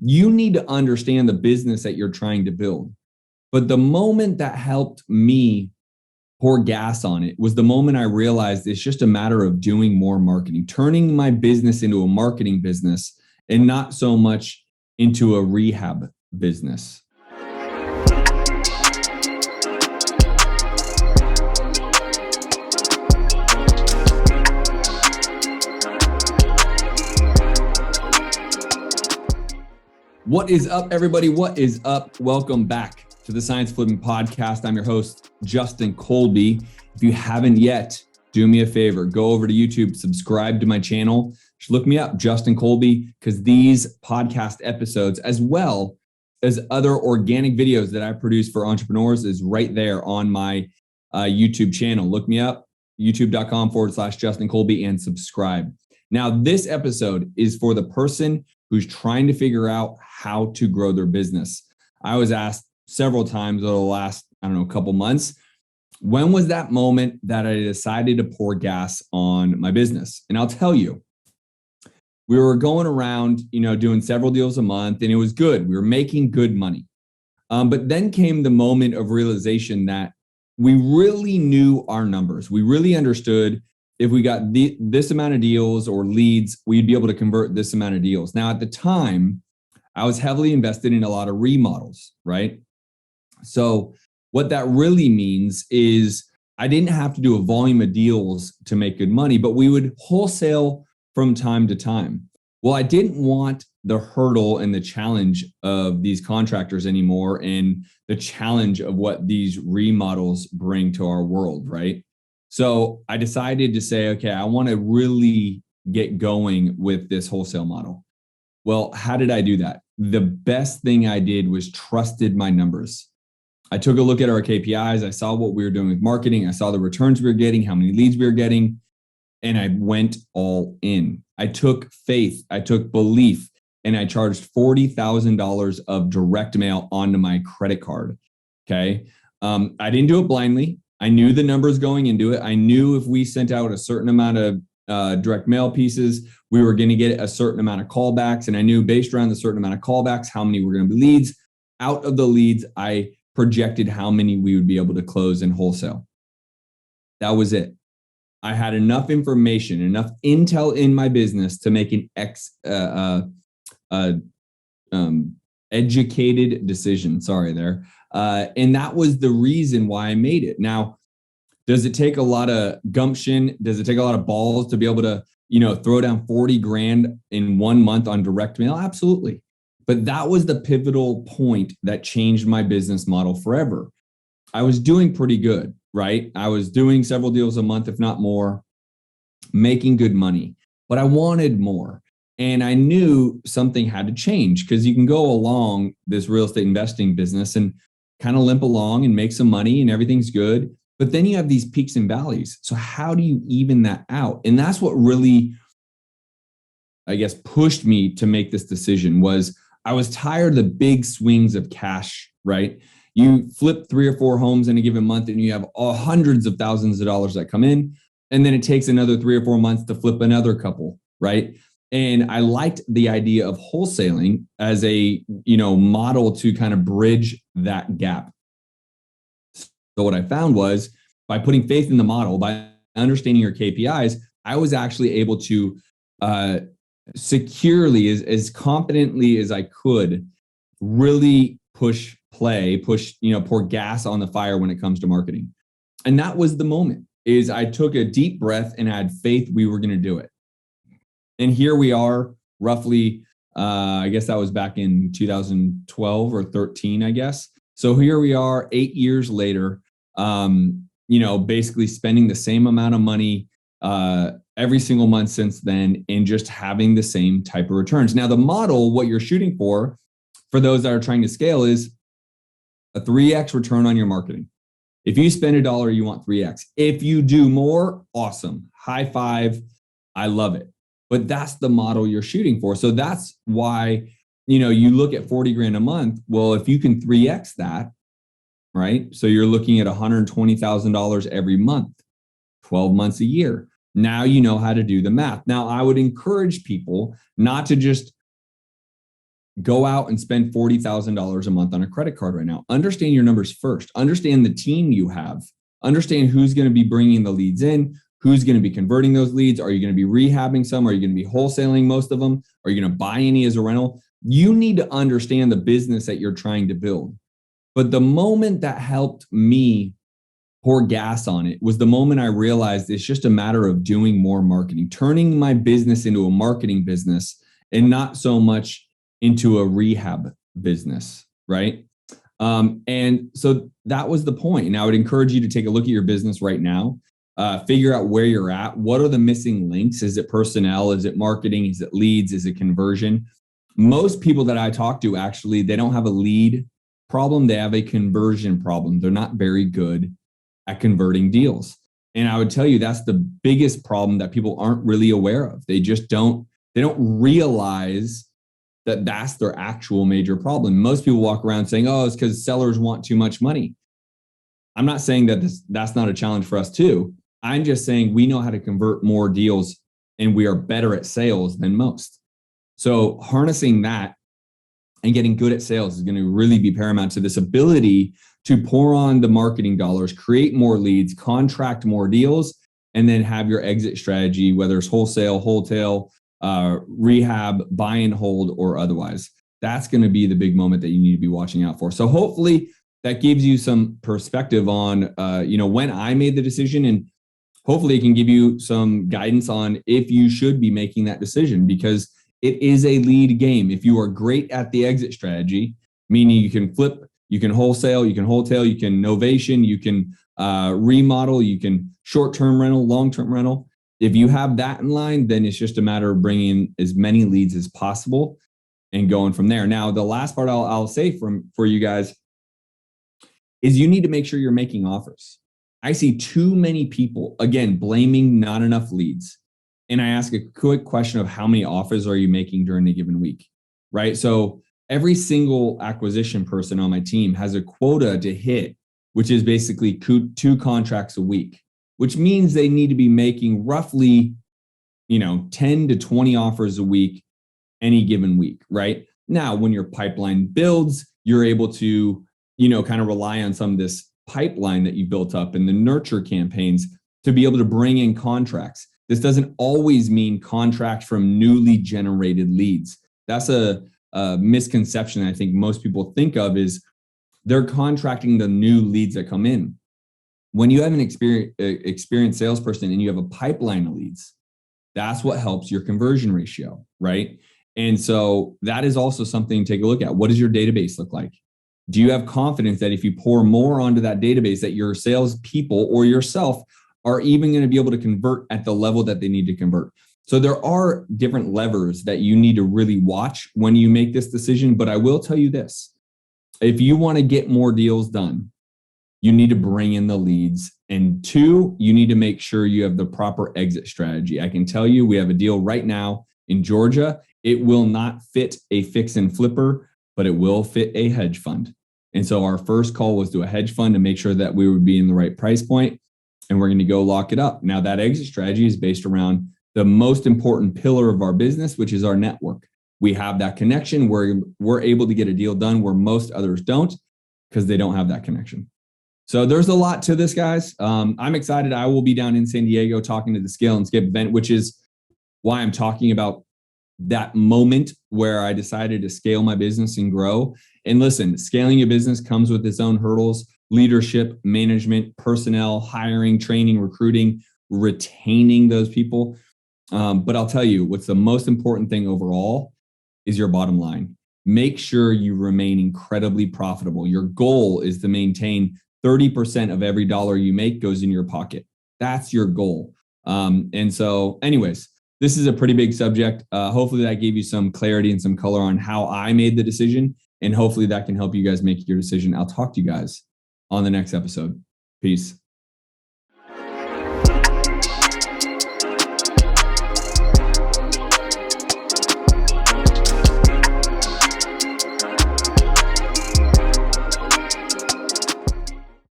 You need to understand the business that you're trying to build. But the moment that helped me pour gas on it was the moment I realized it's just a matter of doing more marketing, turning my business into a marketing business and not so much into a rehab business. What is up, everybody? What is up? Welcome back to the Science Flipping Podcast. I'm your host, Justin Colby. If you haven't yet, do me a favor, go over to YouTube, subscribe to my channel. Just look me up, Justin Colby, because these podcast episodes, as well as other organic videos that I produce for entrepreneurs, is right there on my YouTube channel. Look me up, youtube.com/Justin Colby, and subscribe. Now, this episode is for the person who's trying to figure out how to grow their business. I was asked several times over the last, couple months, when was that moment that I decided to pour gas on my business? And I'll tell you, we were going around, doing several deals a month, and it was good. We were making good money. But then came the moment of realization that we really knew our numbers. We really understood if we got this amount of deals or leads, we'd be able to convert this amount of deals. Now, at the time, I was heavily invested in a lot of remodels, right? So what that really means is I didn't have to do a volume of deals to make good money, but we would wholesale from time to time. Well, I didn't want the hurdle and the challenge of these contractors anymore and the challenge of what these remodels bring to our world, right? So I decided to say, okay, I want to really get going with this wholesale model. Well, how did I do that? The best thing I did was trusted my numbers. I took a look at our KPIs. I saw what we were doing with marketing. I saw the returns we were getting, how many leads we were getting, and I went all in. I took faith, I took belief, and I charged $40,000 of direct mail onto my credit card. Okay. I didn't do it blindly. I knew the numbers going into it. I knew if we sent out a certain amount of direct mail pieces, we were going to get a certain amount of callbacks. And I knew based around the certain amount of callbacks, how many were going to be leads. Out of the leads, I projected how many we would be able to close in wholesale. That was it. I had enough information, enough intel in my business to make an educated decision. Sorry there. And that was the reason why I made it. Now, does it take a lot of gumption? Does it take a lot of balls to be able to, throw down 40 grand in 1 month on direct mail? Absolutely. But that was the pivotal point that changed my business model forever. I was doing pretty good, right? I was doing several deals a month, if not more, making good money, but I wanted more. And I knew something had to change because you can go along this real estate investing business and kind of limp along and make some money and everything's good. But then you have these peaks and valleys. So how do you even that out? And that's what really, pushed me to make this decision was I was tired of the big swings of cash, right? You flip 3 or 4 homes in a given month and you have hundreds of thousands of dollars that come in. And then it takes another 3 or 4 months to flip another couple, right? And I liked the idea of wholesaling as a, model to kind of bridge that gap. So what I found was by putting faith in the model, by understanding your KPIs, I was actually able to securely, as confidently as I could, really pour gas on the fire when it comes to marketing. And that was the moment, is I took a deep breath and I had faith we were going to do it. And here we are, roughly, I guess that was back in 2012 or 13, I guess. So here we are 8 years later, basically spending the same amount of money every single month since then and just having the same type of returns. Now, the model, what you're shooting for those that are trying to scale, is a 3x return on your marketing. If you spend $1, you want 3x. If you do more, awesome. High five. I love it. But that's the model you're shooting for. So that's why, you look at 40 grand a month. Well, if you can 3x that, right? So you're looking at $120,000 every month, 12 months a year. Now you know how to do the math. Now, I would encourage people not to just go out and spend $40,000 a month on a credit card right now. Understand your numbers first. Understand the team you have. Understand who's going to be bringing the leads in, who's going to be converting those leads. Are you going to be rehabbing some? Are you going to be wholesaling most of them? Are you going to buy any as a rental? You need to understand the business that you're trying to build. But the moment that helped me pour gas on it was the moment I realized it's just a matter of doing more marketing, turning my business into a marketing business and not so much into a rehab business, right? And so that was the point. And I would encourage you to take a look at your business right now, figure out where you're at. What are the missing links? Is it personnel? Is it marketing? Is it leads? Is it conversion? Most people that I talk to, actually, they don't have a lead problem. They have a conversion problem. They're not very good at converting deals. And I would tell you that's the biggest problem that people aren't really aware of. They don't realize that that's their actual major problem. Most people walk around saying, oh, it's because sellers want too much money. I'm not saying that that's not a challenge for us too. I'm just saying we know how to convert more deals and we are better at sales than most. So harnessing that and getting good at sales is going to really be paramount to this ability to pour on the marketing dollars, create more leads, contract more deals, and then have your exit strategy, whether it's wholesale, rehab, buy and hold, or otherwise. That's going to be the big moment that you need to be watching out for. So hopefully that gives you some perspective on, when I made the decision, and hopefully it can give you some guidance on if you should be making that decision, because it is a lead game. If you are great at the exit strategy, meaning you can flip, you can wholesale, you can wholetail, you can novation, you can remodel, you can short-term rental, long-term rental. If you have that in line, then it's just a matter of bringing as many leads as possible and going from there. Now, the last part I'll say for you guys is you need to make sure you're making offers. I see too many people, again, blaming not enough leads. And I ask a quick question of how many offers are you making during a given week, right? So every single acquisition person on my team has a quota to hit, which is basically 2 contracts a week, which means they need to be making roughly, 10 to 20 offers a week, any given week, right? Now, when your pipeline builds, you're able to, kind of rely on some of this pipeline that you built up and the nurture campaigns to be able to bring in contracts. This doesn't always mean contracts from newly generated leads. That's a misconception I think most people think of, is they're contracting the new leads that come in. When you have an experienced salesperson and you have a pipeline of leads, that's what helps your conversion ratio, right? And so that is also something to take a look at. What does your database look like? Do you have confidence that if you pour more onto that database, that your salespeople or yourself are even going to be able to convert at the level that they need to convert? So there are different levers that you need to really watch when you make this decision. But I will tell you this: if you want to get more deals done, you need to bring in the leads. And 2, you need to make sure you have the proper exit strategy. I can tell you, we have a deal right now in Georgia. It will not fit a fix and flipper, but it will fit a hedge fund. And so our first call was to a hedge fund to make sure that we would be in the right price point, and we're going to go lock it up. Now, that exit strategy is based around the most important pillar of our business, which is our network. We have that connection where we're able to get a deal done where most others don't, because they don't have that connection. So there's a lot to this, guys. I'm excited. I will be down in San Diego talking to the Scale and Skip event, which is why I'm talking about that moment where I decided to scale my business and grow. And listen, scaling a business comes with its own hurdles: leadership, management, personnel, hiring, training, recruiting, retaining those people. But I'll tell you, what's the most important thing overall is your bottom line. Make sure you remain incredibly profitable. Your goal is to maintain 30% of every dollar you make goes in your pocket. That's your goal. And so anyways, this is a pretty big subject. Hopefully that gave you some clarity and some color on how I made the decision. And hopefully that can help you guys make your decision. I'll talk to you guys on the next episode. Peace.